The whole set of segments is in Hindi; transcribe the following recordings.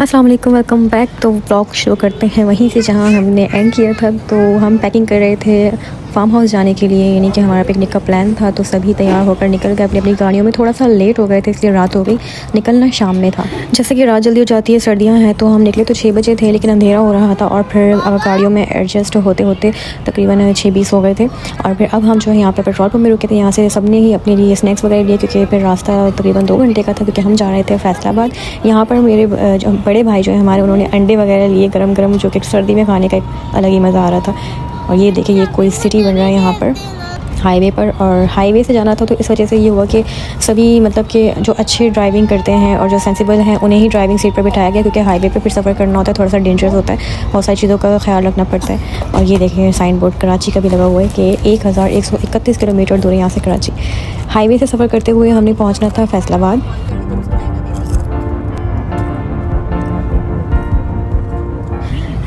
अस्सलाम वालेकुम, वेलकम बैक। तो व्लॉग शुरू करते हैं वहीं से जहां हमने एंड किया था। तो हम पैकिंग कर रहे थे फार्म हाउस जाने के लिए, यानी कि हमारा पिकनिक का प्लान था। तो सभी तैयार होकर निकल गए अपनी अपनी गाड़ियों में। थोड़ा सा लेट हो गए थे इसलिए रात हो गई, निकलना शाम में था। जैसे कि रात जल्दी हो जाती है, सर्दियाँ हैं, तो हम निकले तो 6 बजे थे, लेकिन अंधेरा हो रहा था और फिर अब गाड़ियों में एडजस्ट होते होते तकरीबन 6:20 हो गए थे। और फिर अब हम जो है यहाँ पर पेट्रोल पंप में रुके थे। यहाँ से सब ने ही अपने लिए स्नैक्स वगैरह लिए, क्योंकि फिर रास्ता तकरीबन 2 घंटे का था, क्योंकि हम जा रहे थे फैसलाबाद। यहाँ पर मेरे जो बड़े भाई जो है हमारे, उन्होंने अंडे वगैरह लिए गरम गरम, जो कि सर्दी में खाने का एक अलग ही मज़ा आ रहा था। और ये देखिए, ये कोई सिटी बन रहा है यहाँ पर हाईवे पर, और हाईवे से जाना था, तो इस वजह से ये हुआ कि सभी मतलब कि जो अच्छे ड्राइविंग करते हैं और जो सेंसिबल हैं उन्हें ही ड्राइविंग सीट पर बिठाया गया, क्योंकि हाईवे पे फिर सफ़र करना होता है, थोड़ा सा डेंजरस होता है, बहुत सारी चीज़ों का ख्याल रखना पड़ता है। और ये देखिए साइन बोर्ड कराची का भी लगा हुआ है कि 1131 किलोमीटर दूर है यहाँ से कराची। हाईवे से सफ़र करते हुए हमने पहुँचना था फैसलाबाद।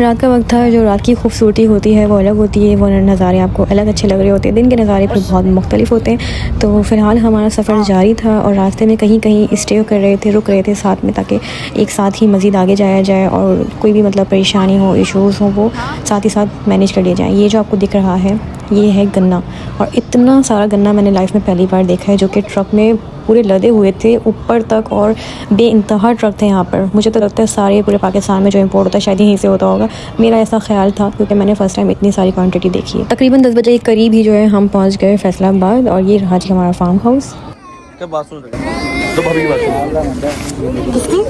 रात का वक्त था। जो रात की खूबसूरती होती है वो अलग होती है, वो नज़ारे आपको अलग अच्छे लग रहे होते हैं। दिन के नज़ारे फिर बहुत मुख्तलिफ होते हैं। तो फ़िलहाल हमारा सफ़र जारी था और रास्ते में कहीं कहीं स्टे कर रहे थे, रुक रहे थे साथ में, ताकि एक साथ ही मज़ीद आगे जाया जाए और कोई भी मतलब परेशानी हो, इशूज़ हो, वो साथ ही साथ मैनेज कर लिए जाएँ। ये जो आपको दिख रहा है ये है गन्ना, और इतना सारा गन्ना मैंने लाइफ में पहली बार देखा है, जो कि ट्रक में पूरे लदे हुए थे ऊपर तक, और बेइंतहा ट्रक थे यहाँ पर। मुझे तो लगता है सारे पूरे पाकिस्तान में जो इंपोर्ट होता है शायद यहीं से होता होगा, मेरा ऐसा ख्याल था, क्योंकि मैंने फ़र्स्ट टाइम इतनी सारी क्वांटिटी देखी है। तकरीबन 10 बजे के करीब ही जो है हम पहुँच गए फैसलाबाद, और ये रहा जी हमारा फार्म हाउस। क्या बात सुन रहे हैं? तो भाभी की बात किसकी?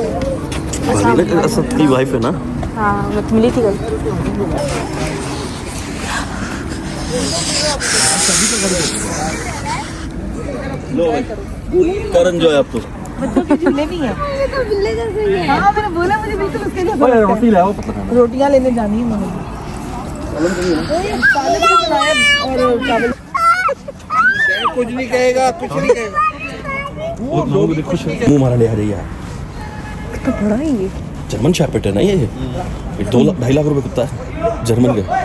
असद की वाइफ है ना? हाँ, मिली थी कल। लो भाई, कर एंजॉय आप तो। बच्चों के झूले भी हैं। ये तो बिल्ले जैसे ही है। हाँ, मैंने बोला मुझे बिल्कुल उसके लिए रोटी लाओ, रोटियां लेने जानी है मम्मी। सालन भी बनाया और चावल। कुछ नहीं कहेगा, कुछ नहीं कहेगा। वो लोग भी खुश हैं। मुंह मारा ले आ रही है। तो बड़ा ही ये जर्मन शेपर्ड है ना ये 2-2.5 लाख रुपए कुत्ता है जर्मन का।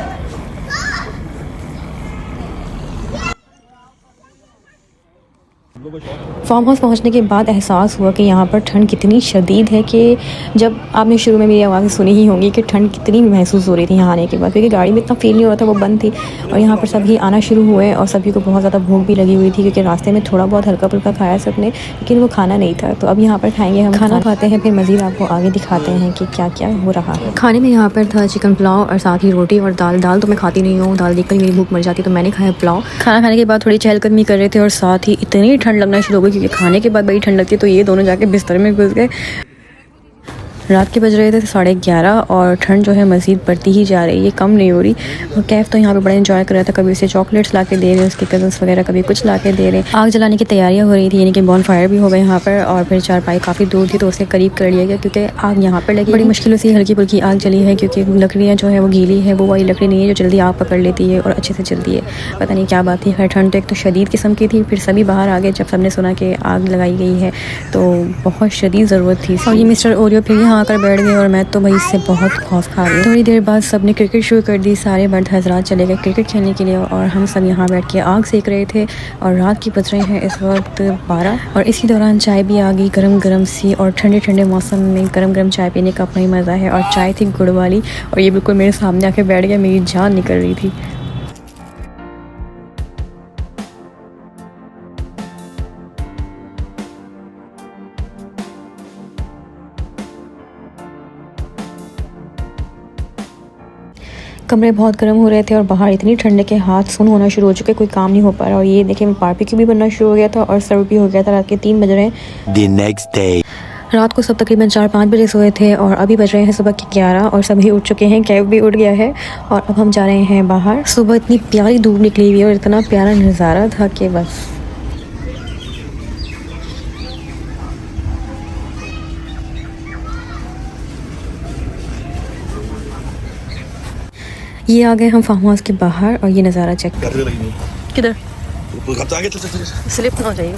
फार्म हाउस पहुंचने के बाद एहसास हुआ कि यहाँ पर ठंड कितनी शदीद है, कि जब आपने शुरू में मेरी आवाज़ सुनी ही होंगी कि ठंड कितनी महसूस हो रही थी यहाँ आने के बाद, क्योंकि गाड़ी में इतना फील नहीं हो रहा था, वो बंद थी। और यहाँ पर सभी आना शुरू हुए और सभी को बहुत ज़्यादा भूख भी लगी हुई थी, क्योंकि रास्ते में थोड़ा बहुत हल्का फुल्का खाया सबने, लेकिन वो खाना नहीं था। तो अब यहाँ पर खाएँगे, हम खाना खाते हैं, फिर मज़ीद आपको आगे दिखाते हैं कि क्या क्या हो रहा है। खाने में यहाँ पर था चिकन पुलाव और साथ ही रोटी और दाल। दाल तो मैं खाती नहीं हूँ, दाल देखकर मेरी भूख मर जाती, तो मैंने खाया पुलाव। खाना खाने के बाद थोड़ी चहलकदमी कर रहे थे, और साथ ही इतनी ठंड लगना शुरू हो गई, क्योंकि खाने के बाद बड़ी ठंड लगती है। तो ये दोनों जाके बिस्तर में घुस गए। रात के बज रहे थे 11:30, और ठंड जो है मज़ीद बढ़ती ही जा रही है, कम नहीं हो रही। और कैफ़ तो यहाँ पे बड़ा एंजॉय कर रहा था, कभी उसे चॉकलेट्स ला के दे रहे, उसके कज़न्स वगैरह कभी कुछ ला के दे रहे। आग जलाने की तैयारियाँ हो रही थी, यानी कि बॉन फायर भी हो गए यहाँ पर। और फिर चारपाई काफ़ी दूर थी, तो उसके करीब कर लिया गया, क्योंकि आग यहाँ पर लगी। बड़ी मुश्किलों से हल्की फुल्की आग जली है, क्योंकि लकड़ियाँ जो है वो गीली है, वो वाली लकड़ी नहीं है जो जल्दी आग पकड़ लेती है और अच्छे से जलती है। पता नहीं क्या बात थी। खैर, ठंड तो एक तो शदीद किस्म की थी। फिर सभी बाहर आ गए जब सबने सुना कि आग लगाई गई है, तो बहुत शदीद ज़रूरत थी। और ये मिस्टर ओरियो फिर यहाँ आकर बैठ गए, और मैं तो भाई इससे बहुत खौफ खा रही हूँ। थोड़ी देर बाद सबने क्रिकेट शुरू कर दी, सारे मर्द हजरात चले गए क्रिकेट खेलने के लिए, और हम सब यहाँ बैठ के आग सेक रहे थे। और रात की बज रहे हैं इस वक्त 12, और इसी दौरान चाय भी आ गई गरम गरम सी। और ठंडे ठंडे मौसम में गरम गरम चाय पीने का अपना ही मज़ा है। और चाय थी गुड़ वाली, और ये बिल्कुल मेरे सामने आके बैठ गया, मेरी जान निकल रही थी। कमरे बहुत गर्म हो रहे थे, और बाहर इतनी ठंड के हाथ सुन होना शुरू हो चुके, कोई काम नहीं हो पा रहा। और ये देखिए बारबेक्यू भी बनना शुरू हो गया था, और सर्व भी हो गया था। रात के 3 बज रहे हैं। The next day. रात को सब तकरीबन 4-5 बजे सोए थे, और अभी बज रहे हैं सुबह के 11, और सभी उठ चुके हैं। कैब भी उठ गया है, और अब हम जा रहे हैं बाहर। सुबह इतनी प्यारी धूप निकली हुई है, और इतना प्यारा नज़ारा था कि बस। ये आ गए हम फार्म हाउस के बाहर, और ये नज़ारा चेक कर। किधर स्लिप ना हो जाइए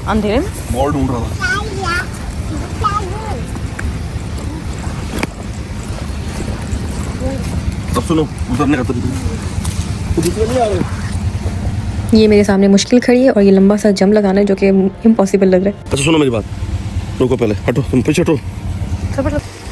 अंधेरे में। मॉल ढूंढ रहा था। तब सुनो, उतरने का तरीका नहीं आ रहा। ये मेरे सामने मुश्किल खड़ी है और ये लंबा सा जंप लगाना है जो कि इम्पॉसिबल लग रहा है। अच्छा सुनो मेरी बात, रुको पहले, हटो तुम पीछे हटो।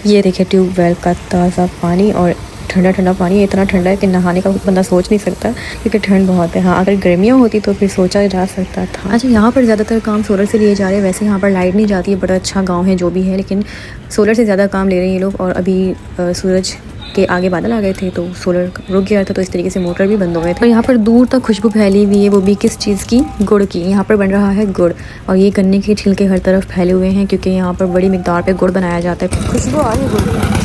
ये देखिए ट्यूबवेल का ताज़ा पानी और ठंडा ठंडा पानी, इतना ठंडा है कि नहाने का बंदा सोच नहीं सकता क्योंकि ठंड बहुत है। हाँ, अगर गर्मियाँ होती तो फिर सोचा जा सकता था। अच्छा, यहाँ पर ज़्यादातर काम सोलर से लिए जा रहे हैं। वैसे यहाँ पर लाइट नहीं जाती है, बड़ा अच्छा गांव है जो भी है, लेकिन सोलर से ज़्यादा काम ले रहे हैं ये लोग। और अभी सूरज के आगे बादल आ गए थे तो सोलर रुक गया था, तो इस तरीके से मोटर भी बंद हो गए थे। और यहाँ पर दूर तक खुशबू फैली हुई है, वो भी किस चीज़ की? गुड़ की। यहाँ पर बन रहा है गुड़ और ये गन्ने के छिलके हर तरफ फैले हुए हैं क्योंकि यहाँ पर बड़ी मिकदार पे गुड़ बनाया जाता है। खुशबू आ रही है गुड़ की।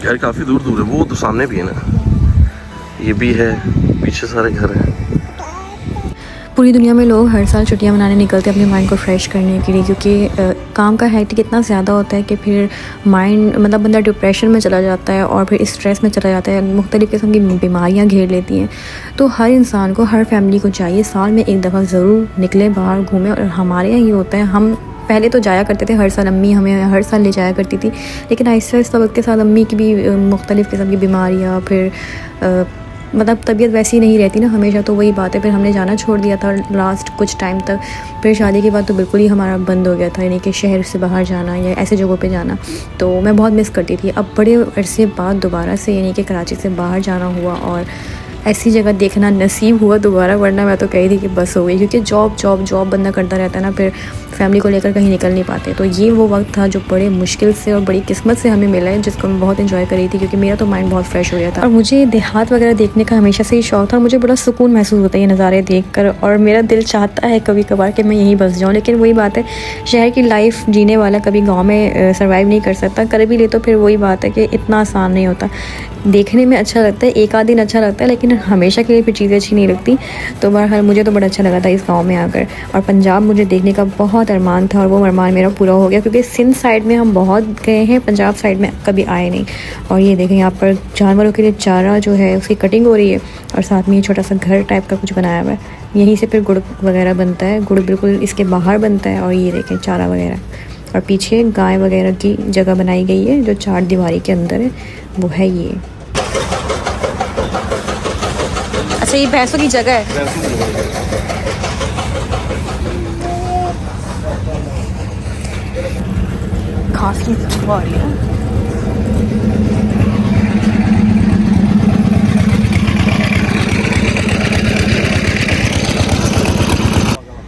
यार काफ़ी दूर दूर है, वो तो सामने भी है ना, ये भी है, पीछे सारे घर हैं। पूरी दुनिया में लोग हर साल छुट्टियां मनाने निकलते हैं अपने माइंड को फ्रेश करने के लिए, क्योंकि काम का हेक्टिक इतना ज़्यादा होता है कि फिर माइंड मतलब बंदा डिप्रेशन में चला जाता है और फिर स्ट्रेस में चला जाता है, मुख्तलिफ़ किस्म की बीमारियां घेर लेती हैं। तो हर इंसान को, हर फैमिली को चाहिए साल में एक दफ़ा ज़रूर निकले, बाहर घूमें। और हमारे यहाँ ये होता है, हम पहले तो जाया करते थे हर साल, अम्मी हमें हर साल ले जाया करती थी, लेकिन आहिस्ता आहिस्ता वक्त के साथ अम्मी की भी मुख्तलिफ़ किस्म की बीमारियाँ, फिर मतलब तबीयत वैसी नहीं रहती ना हमेशा, तो वही बात है। फिर हमने जाना छोड़ दिया था लास्ट कुछ टाइम तक। फिर शादी के बाद तो बिल्कुल ही हमारा बंद हो गया था, यानी कि शहर से बाहर जाना या ऐसे जगहों पे जाना। तो मैं बहुत मिस करती थी। अब बड़े अरसे बाद दोबारा से यानी कि कराची से बाहर जाना हुआ और ऐसी जगह देखना नसीब हुआ दोबारा, वरना मैं तो कही थी कि बस हो गई, क्योंकि जॉब बंदा करता रहता है ना, फिर फैमिली को लेकर कहीं निकल नहीं पाते। तो ये वो वक्त था जो बड़े मुश्किल से और बड़ी किस्मत से हमें मिला है, जिसको मैं बहुत एंजॉय कर रही थी, क्योंकि मेरा तो माइंड बहुत फ्रेश हो गया था। और मुझे देहात वगैरह देखने का हमेशा से ही शौक़ था, मुझे बड़ा सुकून महसूस होता है ये नज़ारे देखकर, और मेरा दिल चाहता है कभी कभार कि मैं यहीं बस जाऊँ। लेकिन वही बात है, शहर की लाइफ जीने वाला कभी गाँव में सर्वाइव नहीं कर सकता, कर भी ले तो फिर वही बात है कि इतना आसान नहीं होता। देखने में अच्छा लगता है, एक आध दिन अच्छा लगता है, लेकिन हमेशा के लिए फिर चीज़ें अच्छी नहीं लगती। तो बहरहाल मुझे तो बड़ा अच्छा लगा था इस गांव में आकर, और पंजाब मुझे देखने का बहुत अरमान था और वो अरमान मेरा पूरा हो गया, क्योंकि सिंध साइड में हम बहुत गए हैं, पंजाब साइड में कभी आए नहीं। और ये देखें यहाँ पर जानवरों के लिए चारा जो है उसकी कटिंग हो रही है, और साथ में ये छोटा सा घर टाइप का कुछ बनाया हुआ है। यहीं से फिर गुड़ वगैरह बनता है, गुड़ बिल्कुल इसके बाहर बनता है। और ये देखें चारा वगैरह, और पीछे गाय वगैरह की जगह बनाई गई है जो 4 दीवारी के अंदर है, वो है ये। अच्छा, ये भैंसों की जगह है। घास की खुशबू आ रही है।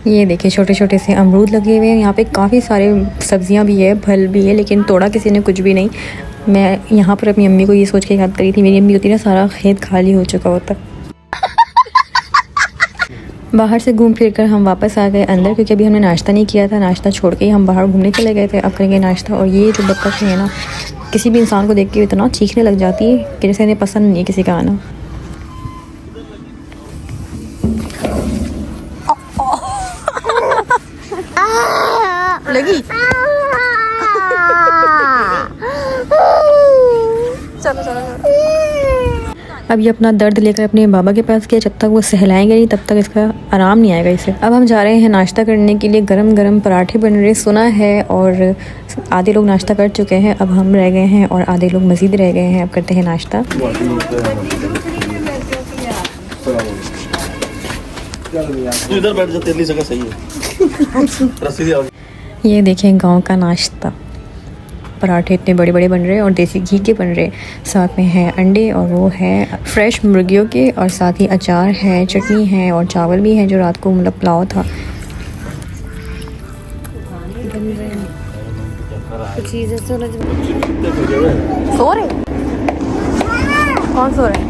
ये देखिए छोटे छोटे से अमरूद लगे हुए हैं यहाँ पे, काफ़ी सारे सब्जियां भी है, फल भी है, लेकिन तोड़ा किसी ने कुछ भी नहीं। मैं यहाँ पर अपनी अम्मी को ये सोच के याद करी थी, मेरी अम्मी होती ना सारा खेत खाली हो चुका होता। बाहर से घूम फिर कर हम वापस आ गए अंदर, क्योंकि अभी हमने नाश्ता नहीं किया था। नाश्ता छोड़ के ही हम बाहर घूमने चले गए थे, अब करेंगे नाश्ता। और ये जो बत्तख है ना, किसी भी इंसान को देख के इतना चीखने लग जाती है कि जैसे इन्हें पसंद नहीं है किसी का आना। लगी चलो चलो। अब ये अपना दर्द लेकर अपने बाबा के पास गया, जब तक वो सहलाएंगे नहीं तब तक इसका आराम नहीं आएगा इसे। अब हम जा रहे हैं नाश्ता करने के लिए, गरम गरम पराठे बन रहे सुना है, और आधे लोग नाश्ता कर चुके हैं, अब हम रह गए हैं और आधे लोग मज़ीद रह गए हैं। अब करते हैं नाश्ता। तू इधर बैठ जा, तेरी जगह सही है। ये देखें गांव का नाश्ता, पराठे इतने बड़े बड़े बन रहे हैं और देसी घी के बन रहे, साथ में है अंडे और वो है फ्रेश मुर्गियों के, और साथ ही अचार है, चटनी है और चावल भी है जो रात को मतलब पुलाव था। सो रहे? कौन सो रहे?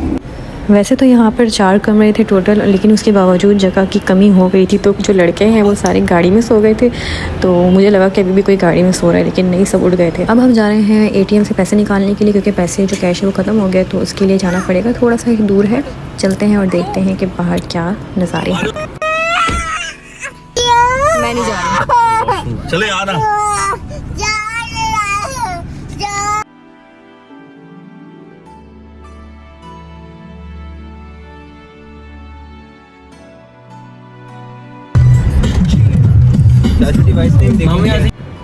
वैसे तो यहाँ पर 4 कमरे थे टोटल, लेकिन उसके बावजूद जगह की कमी हो गई थी, तो जो लड़के हैं वो सारे गाड़ी में सो गए थे। तो मुझे लगा कि अभी भी कोई गाड़ी में सो रहा है, लेकिन नहीं, सब उठ गए थे। अब हम जा रहे हैं ATM से पैसे निकालने के लिए, क्योंकि पैसे जो कैश है वो ख़त्म हो गए, तो उसके लिए जाना पड़ेगा। थोड़ा सा एक दूर है, चलते हैं और देखते हैं कि बाहर क्या नज़ारे हैं। मैं नहीं जा रही। चले आना।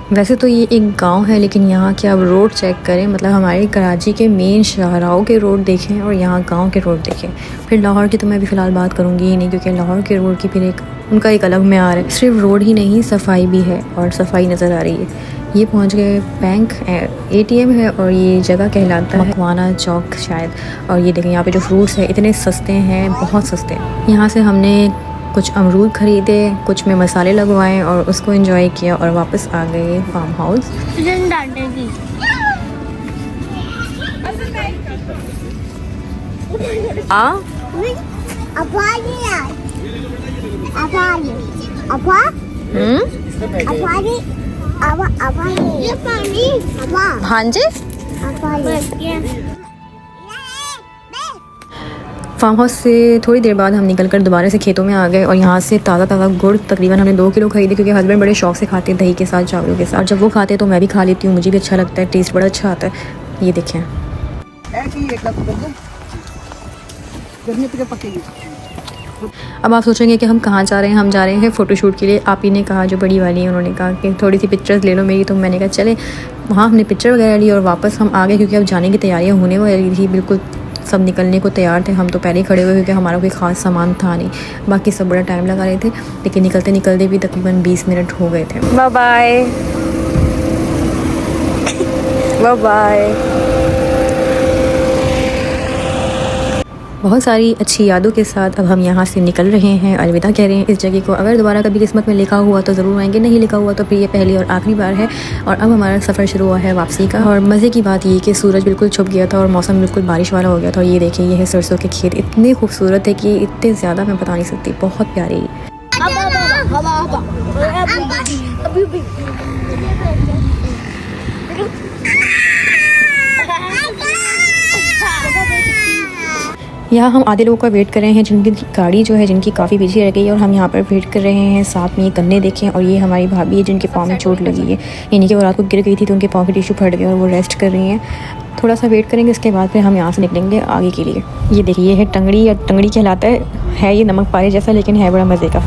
वैसे तो ये एक गांव है, लेकिन यहाँ के आप रोड चेक करें, मतलब हमारे कराची के मेन शाहराहों के रोड देखें और यहाँ गांव के रोड देखें। फिर लाहौर की तो मैं भी फ़िलहाल बात करूँगी ही नहीं, क्योंकि लाहौर के रोड की फिर एक उनका एक अलग म्यार है। सिर्फ रोड ही नहीं, सफाई भी है, और सफाई नज़र आ रही है। ये पहुँच गए, बैंक ATM है, और ये जगह कहलाता है मकवाना चौक शायद। और ये देखें यहाँ पे जो फ्रूट्स है इतने सस्ते हैं, बहुत सस्ते हैं। यहाँ से हमने कुछ अमरूद ख़रीदे, कुछ में मसाले लगवाए और उसको एंजॉय किया, और वापस आ गए फार्म हाउस। हाँ जी, फार्म हाउस से थोड़ी देर बाद हम निकलकर दोबारा से खेतों में आ गए, और यहाँ से ताज़ा गुड़ तकरीबन हमने 2 किलो खरीदे, क्योंकि हस्बैंड बड़े शौक से खाते हैं दही के साथ, चावलों के साथ। जब वो खाते तो मैं भी खा लेती हूँ, मुझे भी अच्छा लगता है, टेस्ट बड़ा अच्छा आता है। ये देखें, अब आप सोचेंगे कि हम कहाँ जा रहे हैं। हम जा रहे हैं फ़ोटोशूट के लिए। आप ही ने कहा, जो बड़ी वाली है, उन्होंने कहा कि थोड़ी सी पिक्चर्स ले लो मेरी, तो मैंने कहा चले। वहाँ हमने पिक्चर वगैरह ली और वापस हम आ गए, क्योंकि अब जाने की तैयारियाँ होने वाली थी। बिल्कुल सब निकलने को तैयार थे, हम तो पहले ही खड़े हुए, क्योंकि हमारा कोई ख़ास सामान था नहीं। बाकी सब बड़ा टाइम लगा रहे थे, लेकिन निकलते निकलते भी तकरीबन 20 मिनट हो गए थे। Bye bye bye bye. बहुत सारी अच्छी यादों के साथ अब हम यहाँ से निकल रहे हैं, अलविदा कह रहे हैं इस जगह को। अगर दोबारा कभी किस्मत में लिखा हुआ तो ज़रूर आएंगे, नहीं लिखा हुआ तो फिर ये पहली और आखिरी बार है। और अब हमारा सफ़र शुरू हुआ है वापसी का। और मज़े की बात ये कि सूरज बिल्कुल छुप गया था और मौसम बिल्कुल बारिश वाला हो गया था। और ये देखिए, ये है सरसों के खेत, इतने खूबसूरत है कि इतने ज़्यादा मैं बता नहीं सकती, बहुत प्यारे। यहाँ हम आधे लोगों का वेट कर रहे हैं, जिनकी गाड़ी जो है जिनकी काफ़ी पीछे रह गई है, और हम यहाँ पर वेट कर रहे हैं। साथ में ये गन्ने देखें, और ये हमारी भाभी है जिनके पाँव में चोट लगी है, यानी कि वो रात को गिर गई थी, तो उनके पाँव के टिश्यू फट गए और वो रेस्ट कर रही हैं। थोड़ा सा वेट करेंगे, इसके बाद फिर हम यहाँ से निकलेंगे आगे के लिए। ये देखिए, ये है टंगड़ी, या टंगड़ी कहलाता है ये नमक पारे जैसा, लेकिन है बड़ा मज़े का।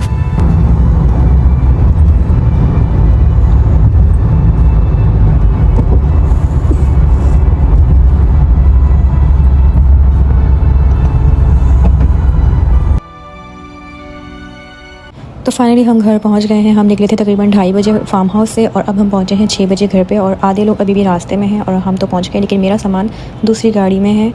तो फाइनली हम घर पहुंच गए हैं। हम निकले थे तकरीबन 2:30 बजे फार्म हाउस से, और अब हम पहुंचे हैं 6 बजे घर पे, और आधे लोग अभी भी रास्ते में हैं और हम तो पहुंच गए, लेकिन मेरा सामान दूसरी गाड़ी में है।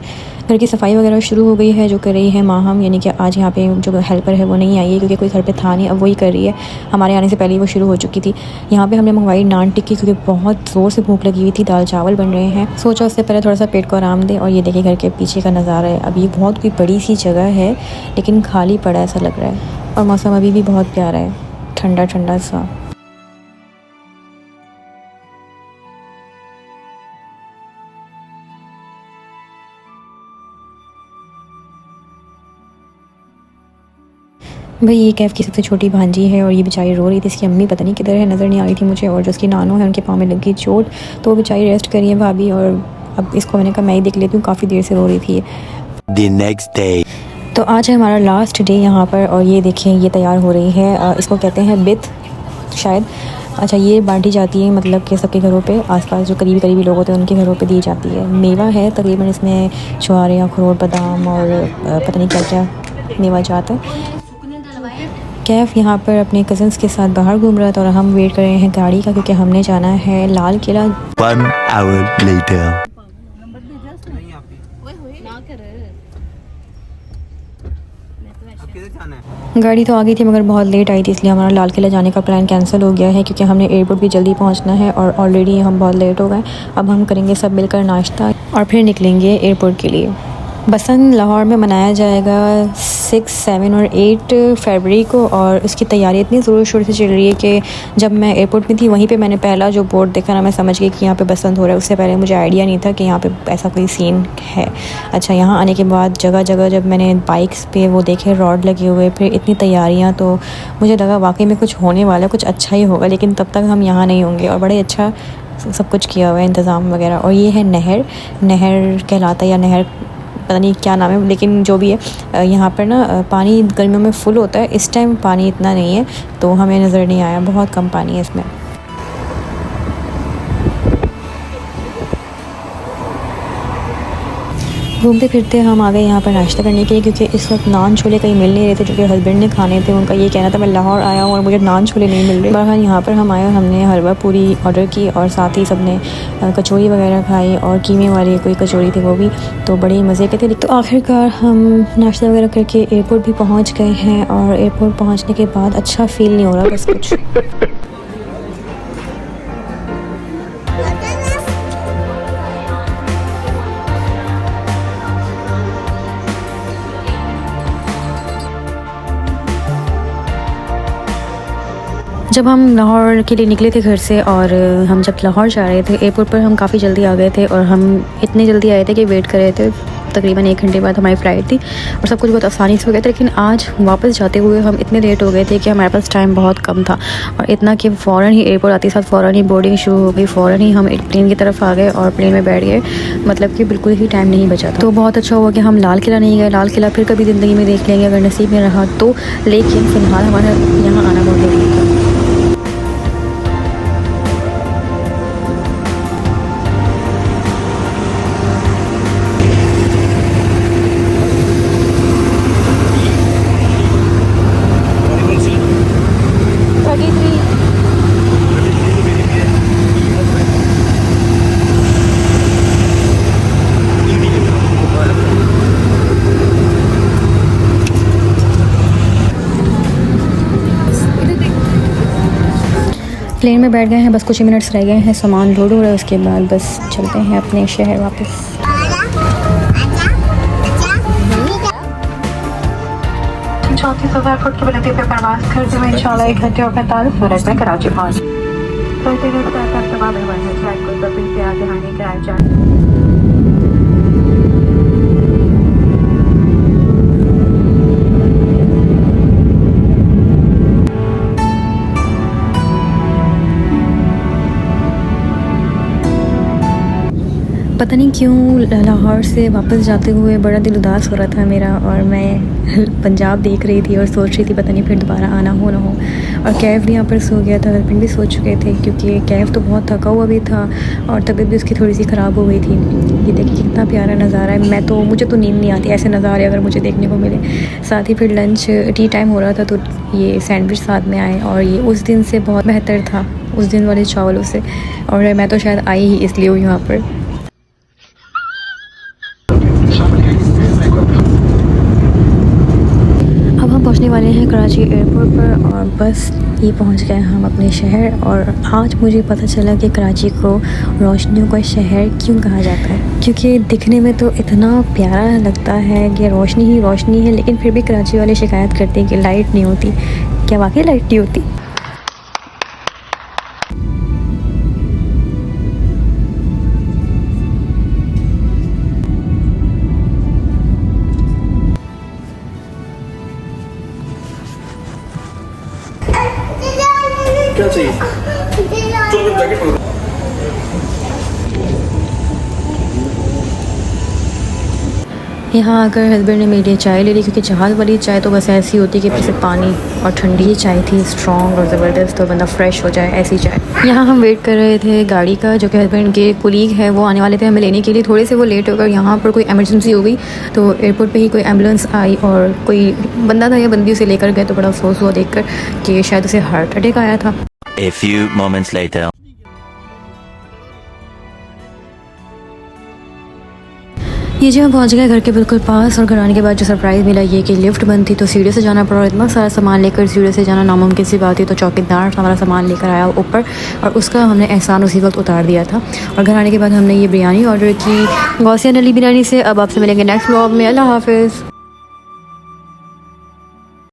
घर की सफाई वगैरह शुरू हो गई है, जो कर रही है माहम, यानी कि आज यहाँ पे जो हेल्पर है वो नहीं आई है, क्योंकि कोई घर पे था नहीं, अब वही कर रही है। हमारे आने से पहले वो शुरू हो चुकी थी। यहाँ पे हमने मंगवाई नान टिक्की, क्योंकि बहुत ज़ोर से भूख लगी हुई थी। दाल चावल बन रहे हैं, सोचा उससे पहले थोड़ा सा पेट को आराम दे। और ये देखिए घर के पीछे का नज़ारा है। अब ये बहुत कोई बड़ी सी जगह है, लेकिन खाली पड़ा ऐसा लग रहा है, और मौसम अभी भी बहुत प्यारा है, ठंडा ठंडा सा। भाई ये कैफ़ की सबसे छोटी भांजी है, और ये बेचारी रो रही थी। इसकी अम्मी पता नहीं किधर है, नज़र नहीं आ रही थी मुझे। और जो उसकी नानो है, उनके पाँव में लगी चोट, तो वो बेचारी रेस्ट करी है भाभी। और अब इसको मैंने कहा मैं ही देख लेती हूँ, काफ़ी देर से रो रही थी। The next day. तो आज है हमारा लास्ट डे यहाँ पर, और ये देखें ये तैयार हो रही है, इसको कहते हैं बित शायद। अच्छा, ये बांटी जाती है, मतलब कि सबके घरों पे, आसपास जो करीबी लोग होते हैं उनके घरों पे दी जाती है। मेवा है तकरीबन इसमें, छुआरे, अखरोट, बादाम और पता नहीं क्या क्या मेवा जाता है। कैफ़ यहाँ पर अपने कज़न्स के साथ बाहर घूम रहा था, और हम वेट कर रहे हैं गाड़ी का, क्योंकि हमने जाना है लाल किला। 1 hour later. गाड़ी तो आ गई थी, मगर बहुत लेट आई थी, इसलिए हमारा लाल किला जाने का प्लान कैंसिल हो गया है, क्योंकि हमने एयरपोर्ट भी जल्दी पहुंचना है, और ऑलरेडी हम बहुत लेट हो गए। अब हम करेंगे सब मिलकर नाश्ता, और फिर निकलेंगे एयरपोर्ट के लिए। बसंत लाहौर में मनाया जाएगा 6, 7 और 8 फरवरी को, और उसकी तैयारी इतनी ज़ोर शोर से चल रही है कि जब मैं एयरपोर्ट में थी वहीं पे मैंने पहला जो बोर्ड देखा ना, मैं समझ गई कि यहाँ पे बसंत हो रहा है। उससे पहले मुझे आइडिया नहीं था कि यहाँ पे ऐसा कोई सीन है। अच्छा, यहाँ आने के बाद जगह जगह जब मैंने बाइक्स पे वो देखे रॉड लगे हुए, फिर इतनी तैयारियाँ, तो मुझे लगा वाकई में कुछ होने वाला, कुछ अच्छा ही होगा। लेकिन तब तक हम यहाँ नहीं होंगे, और बड़े अच्छा सब कुछ किया हुआ है, इंतज़ाम वगैरह। और ये है नहर कहलाता है, या नहर पता नहीं क्या नाम है, लेकिन जो भी है यहाँ पर ना पानी गर्मियों में फुल होता है। इस टाइम पानी इतना नहीं है तो हमें नज़र नहीं आया, बहुत कम पानी है इसमें। घूमते फिरते हम आ गए यहाँ पर नाश्ता करने के लिए, क्योंकि इस वक्त नान छोले कहीं मिल नहीं रहे थे जो कि हस्बैंड ने खाने थे। उनका ये कहना था मैं लाहौर आया हूँ और मुझे नान छोले नहीं मिल रहे। बहरहाल यहाँ पर हम आए और हमने हलवा पूरी ऑर्डर की, और साथ ही सबने कचौरी वगैरह खाई, और कीमे वाली कोई कचौरी थी वो भी, तो बड़े मज़े के थे। तो आखिरकार हम नाश्ता वगैरह करके एयरपोर्ट भी पहुँच गए हैं, और एयरपोर्ट पहुँचने के बाद अच्छा फ़ील नहीं हो रहा बस कुछ। जब हम लाहौर के लिए निकले थे घर से, और हम जब लाहौर जा रहे थे एयरपोर्ट पर, हम काफ़ी जल्दी आ गए थे, और हम इतने जल्दी आए थे कि वेट कर रहे थे। तकरीबन 1 घंटे बाद हमारी फ़्लाइट थी, और सब कुछ बहुत आसानी से हो गया था। लेकिन आज वापस जाते हुए हम इतने लेट हो गए थे कि हमारे पास टाइम बहुत कम था, और इतना कि फ़ौरन ही एयरपोर्ट आते साथ फ़ौरन ही बोर्डिंग शुरू हो गई, फ़ौरन ही हम एक प्लेन की तरफ आ गए और प्लेन में बैठ गए। मतलब कि बिल्कुल ही टाइम नहीं बचा था। तो बहुत अच्छा हुआ कि हम लाल किला नहीं गए। लाल किला फिर कभी ज़िंदगी में देख लेंगे अगर नसीब में रहा तो, लेकिन फ़िलहाल हमारा यहाँ आना बहुत ज़रूरी था। प्लेन में बैठ गए हैं, बस कुछ ही मिनट्स रह गए हैं, सामान लोड हो रहा है, उसके बाद बस चलते हैं अपने शहर वापस। चौथी सफर फुट की बुलंदी पर परवाज करते हुए इंशाल्लाह 1 घंटे और 45 मिनट में कराची पहुंच। फ्लाइट को तब्दील से आगे आने कराया जाए। पता नहीं क्यों लाहौर से वापस जाते हुए बड़ा दिल उदास हो रहा था मेरा, और मैं पंजाब देख रही थी और सोच रही थी पता नहीं फिर दोबारा आना हो ना हो। और कैफ भी यहाँ पर सो गया था, हस्बैंड भी सो चुके थे, क्योंकि कैफ तो बहुत थका हुआ भी था और तबीयत भी उसकी थोड़ी सी ख़राब हो गई थी। ये देखिए कितना प्यारा नज़ारा है। मुझे तो नींद नहीं आती ऐसे नज़ारे अगर मुझे देखने को मिले। साथ ही फिर लंच टी टाइम हो रहा था, तो ये सैंडविच साथ में आए, और ये उस दिन से बहुत बेहतर था, उस दिन वाले चावलों से। और मैं तो शायद आई ही इसलिए हूँ यहाँ पर। अब हम पहुंचने वाले हैं कराची एयरपोर्ट पर, और बस ये पहुंच गए हम अपने शहर। और आज मुझे पता चला कि कराची को रोशनियों का शहर क्यों कहा जाता है, क्योंकि दिखने में तो इतना प्यारा लगता है कि रोशनी ही रोशनी है, लेकिन फिर भी कराची वाले शिकायत करते हैं कि लाइट नहीं होती। क्या वाकई लाइट नहीं होती? क्या चाहिए? चलो जैकेट पकड़ो। यहाँ आकर हस्बैंड ने मेरे लिए चाय ले ली, क्योंकि जहाज़ वाली चाय तो बस ऐसी होती है कि सिर्फ पानी और ठंडी ही चाय थी, स्ट्रॉन्ग और ज़बरदस्त, तो बंदा फ्रेश हो जाए ऐसी चाय। यहाँ हम वेट कर रहे थे गाड़ी का, जो कि हस्बैंड के कोलीग है वो आने वाले थे हमें लेने के लिए। थोड़े से वो लेट हो गए, यहाँ पर कोई एमरजेंसी हो गई, तो एयरपोर्ट पर ही कोई एम्बुलेंस आई और कोई बंदा था या बंदी उसे लेकर गए। तो बड़ा अफसोस हुआ देख कर कि शायद उसे हार्ट अटैक आया था। A few moments later. ये जो हम पहुंच गए घर के बिल्कुल पास, और घर आने के बाद जो सरप्राइज़ मिला ये कि लिफ्ट बंद थी तो सीढ़ी से जाना पड़ा। इतना सारा सामान लेकर सीढ़ी से जाना नामुमकिन सी बात थी, तो चौकीदार हमारा सामान लेकर आया ऊपर और उसका हमने एहसान उसी वक्त उतार दिया था। और घर आने के बाद हमने ये बिरयानी ऑर्डर की, गौसिया नली बिरयानी से। अब आपसे मिलेंगे नेक्स्ट व्लॉग में। अल्लाह हाफिज़।